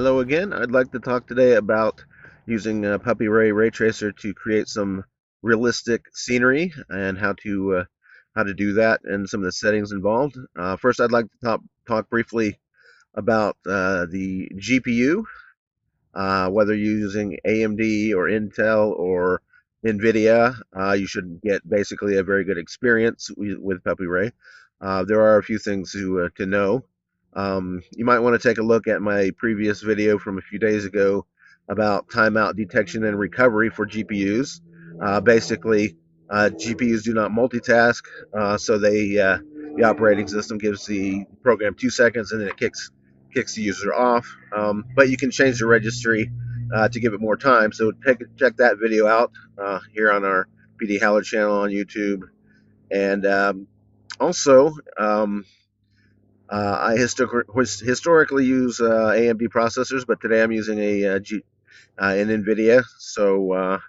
Hello again. I'd like to talk today about using PuppyRay Ray Tracer to create some realistic scenery and how to do that and some of the settings involved. First, I'd like to talk briefly about the GPU. Whether you're using AMD or Intel or NVIDIA, you should get basically a very good experience with PuppyRay. There are a few things to know. You might want to take a look at my previous video from a few days ago about timeout detection and recovery for GPUs. Basically, GPUs do not multitask, so the operating system gives the program 2 seconds and then it kicks the user off. But you can change the registry to give it more time. So check that video out here on our PD Howler channel on YouTube. And also, I historically use AMD processors, but today I'm using an NVIDIA. So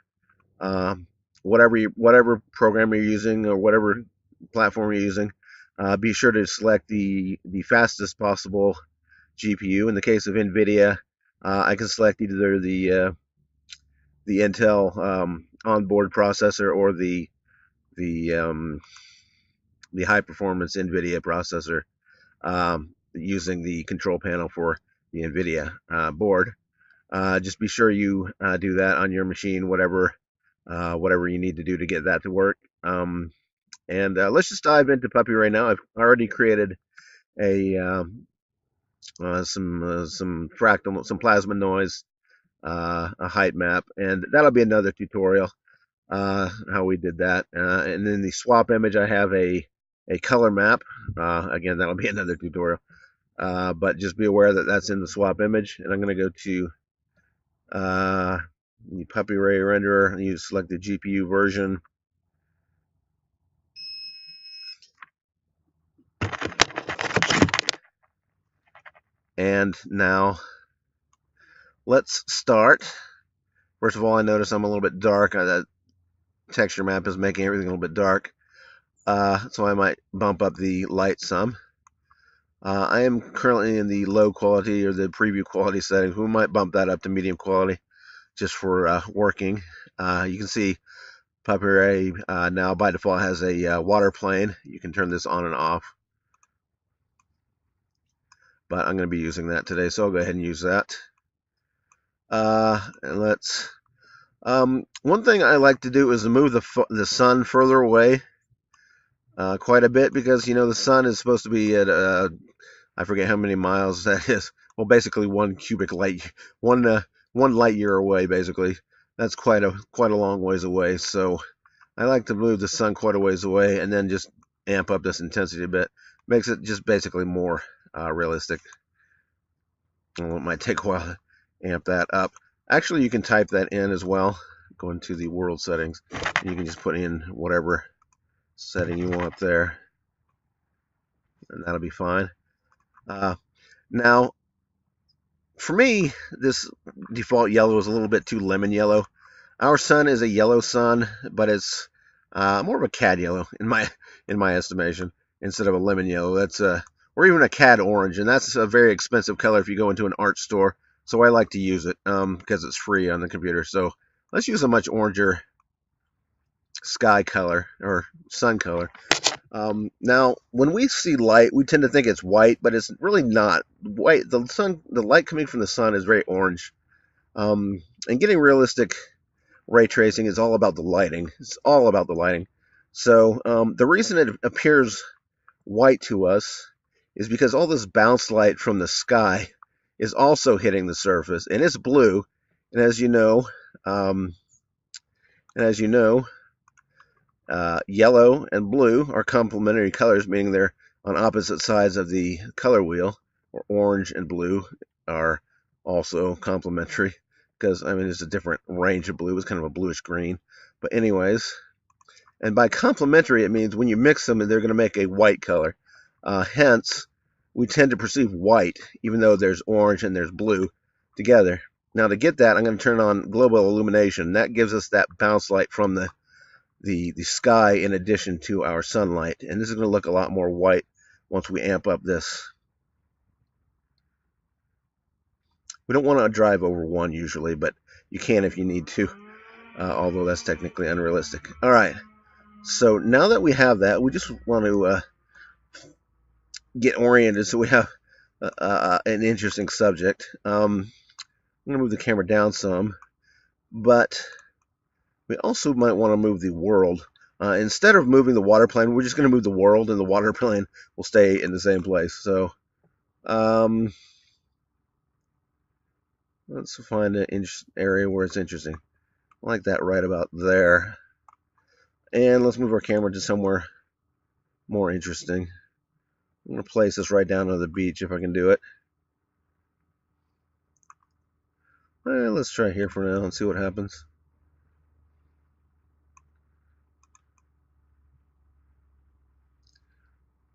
whatever program you're using or whatever platform you're using, be sure to select the fastest possible GPU. In the case of NVIDIA, I can select either the Intel onboard processor or the the high performance NVIDIA processor using the control panel for the NVIDIA board. Just be sure you do that on your machine, whatever you need to do to get that to work. And let's just dive into PuppyRay now. I've already created some fractal, some plasma noise, a height map, and that'll be another tutorial how we did that. And then the swap image, I have a color map. Again, that'll be another tutorial. But just be aware that that's in the swap image. And I'm going to go to the PuppyRay renderer and you select the GPU version. And now let's start. First of all, I notice I'm a little bit dark. That texture map is making everything a little bit dark. So I might bump up the light some. I am currently in the low quality or the preview quality settings. We might bump that up to medium quality just for working. You can see PuppyRay now by default has a water plane. You can turn this on and off. But I'm going to be using that today, so I'll go ahead and use that. And let's. One thing I like to do is move the sun further away quite a bit, because the sun is supposed to be at I forget how many miles that is. Well, basically one light year away. Basically, that's quite a long ways away. So I like to move the sun quite a ways away, and then just amp up this intensity a bit. Makes it just basically more realistic. Well, it might take a while to amp that up. Actually, you can type that in as well. Go into the world settings. You can just put in whatever setting you want there, and that'll be fine. Now, for me, this default yellow is a little bit too lemon yellow. Our sun is a yellow sun, but it's more of a cad yellow in my estimation, instead of a lemon yellow. That's or even a cad orange, and that's a very expensive color if you go into an art store. So I like to use it because it's free on the computer. So let's use a much oranger sky color or sun color. Now, when we see light, we tend to think it's white, but it's really not white. The light coming from the sun is very orange. And getting realistic ray tracing is all about the lighting. It's all about the lighting. So the reason it appears white to us is because all this bounce light from the sky is also hitting the surface, and it's blue. And as you know, yellow and blue are complementary colors, meaning they're on opposite sides of the color wheel. Or orange and blue are also complementary, because it's a different range of blue. It's kind of a bluish green. But anyways, and by complementary, it means when you mix them, they're going to make a white color. Hence, we tend to perceive white, even though there's orange and there's blue together. Now, to get that, I'm going to turn on global illumination. That gives us that bounce light from the sky in addition to our sunlight. And this is going to look a lot more white once we amp up this. We don't want to drive over 1 usually, but you can if you need to, although that's technically unrealistic. All right, so now that we have that, we just want to get oriented so we have an interesting subject. I'm going to move the camera down some, but we also might want to move the world. Instead of moving the water plane, we're just going to move the world, and the water plane will stay in the same place. So let's find an area where it's interesting. I like that right about there. And let's move our camera to somewhere more interesting. I'm going to place this right down on the beach if I can do it. Let's try here for now and see what happens.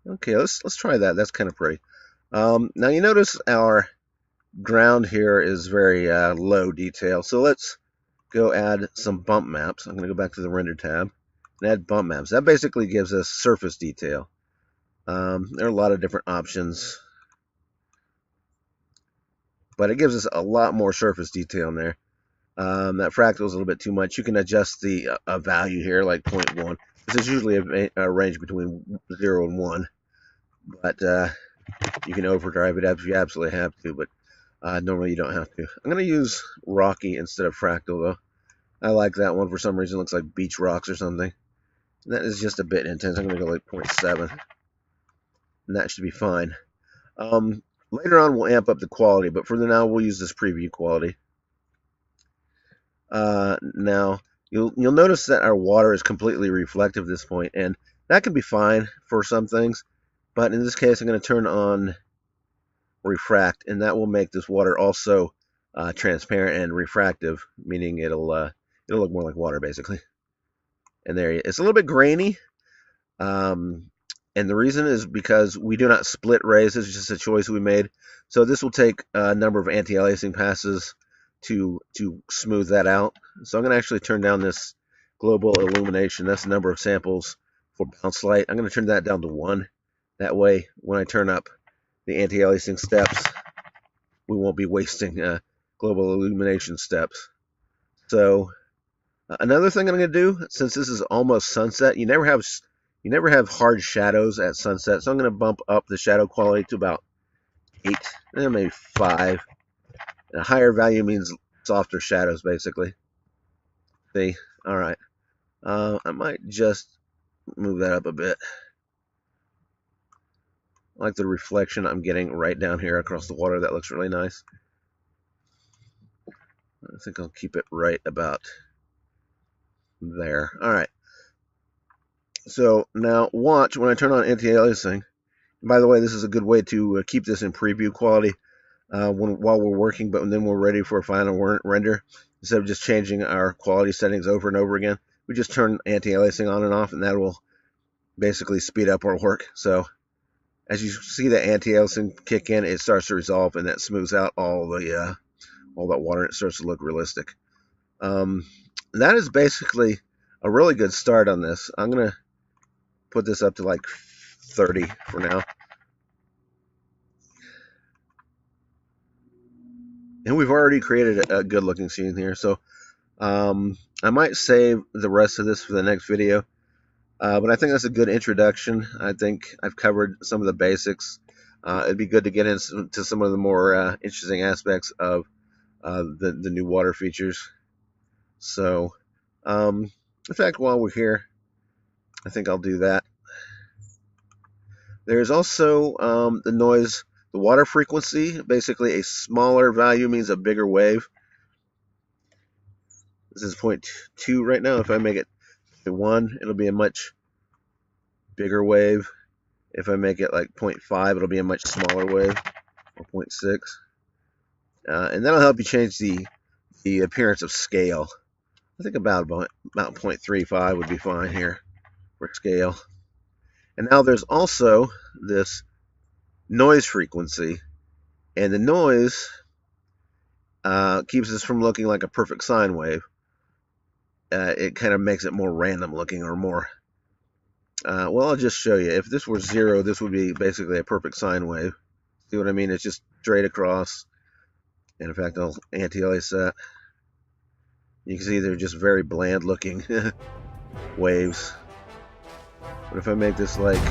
Okay, let's try that. That's kind of pretty. Now you notice our ground here is very low detail. So let's go add some bump maps. I'm going to go back to the render tab and add bump maps. That basically gives us surface detail. There are a lot of different options, but it gives us a lot more surface detail in there. That fractal is a little bit too much. You can adjust the value here, like 0.1. This is usually a range between 0 and 1, but you can overdrive it if you absolutely have to, but normally you don't have to. I'm going to use Rocky instead of Fractal, though. I like that one for some reason. It looks like beach rocks or something. And that is just a bit intense. I'm going to go like 0.7, and that should be fine. Later on, we'll amp up the quality, but for now, we'll use this preview quality. Now, you'll notice that our water is completely reflective at this point, and that can be fine for some things, but in this case, I'm going to turn on refract, and that will make this water also transparent and refractive, meaning it'll look more like water basically. And there, it's a little bit grainy, and the reason is because we do not split rays. This is just a choice we made. So this will take a number of anti-aliasing passes to smooth that out. So I'm going to actually turn down this global illumination. That's the number of samples for bounce light. I'm going to turn that down to 1. That way, when I turn up the anti-aliasing steps, we won't be wasting global illumination steps. So another thing I'm going to do, since this is almost sunset, you never have hard shadows at sunset. So I'm going to bump up the shadow quality to about 8, maybe 5. And a higher value means softer shadows, basically. See? All right. I might just move that up a bit. I like the reflection I'm getting right down here across the water. That looks really nice. I think I'll keep it right about there. All right. So now watch when I turn on anti-aliasing. By the way, this is a good way to keep this in preview quality while we're working, but then we're ready for a final render. Instead of just changing our quality settings over and over again, we just turn anti-aliasing on and off, and that will basically speed up our work. So as you see the anti-aliasing kick in, it starts to resolve, and that smooths out all that water, and it starts to look realistic. That is basically a really good start on this. I'm going to put this up to like 30 for now. And we've already created a good looking scene here. So I might save the rest of this for the next video. But I think that's a good introduction. I think I've covered some of the basics. It'd be good to get into some of the more interesting aspects of the new water features. So, in fact, while we're here, I think I'll do that. There's also the noise, the water frequency. Basically, a smaller value means a bigger wave. This is 0.2 right now. If I make it 1, it'll be a much bigger wave. If I make it like 0.5, it'll be a much smaller wave, or 0.6. And that'll help you change the appearance of scale. I think about 0.35 would be fine here for scale. And now there's also this noise frequency, and the noise keeps this from looking like a perfect sine wave. It kind of makes it more random looking, or more well, I'll just show you. If this were 0, this would be basically a perfect sine wave. See what I mean? It's just straight across, And in fact, I'll anti-alias that. You can see they're just very bland looking waves. But if I make this like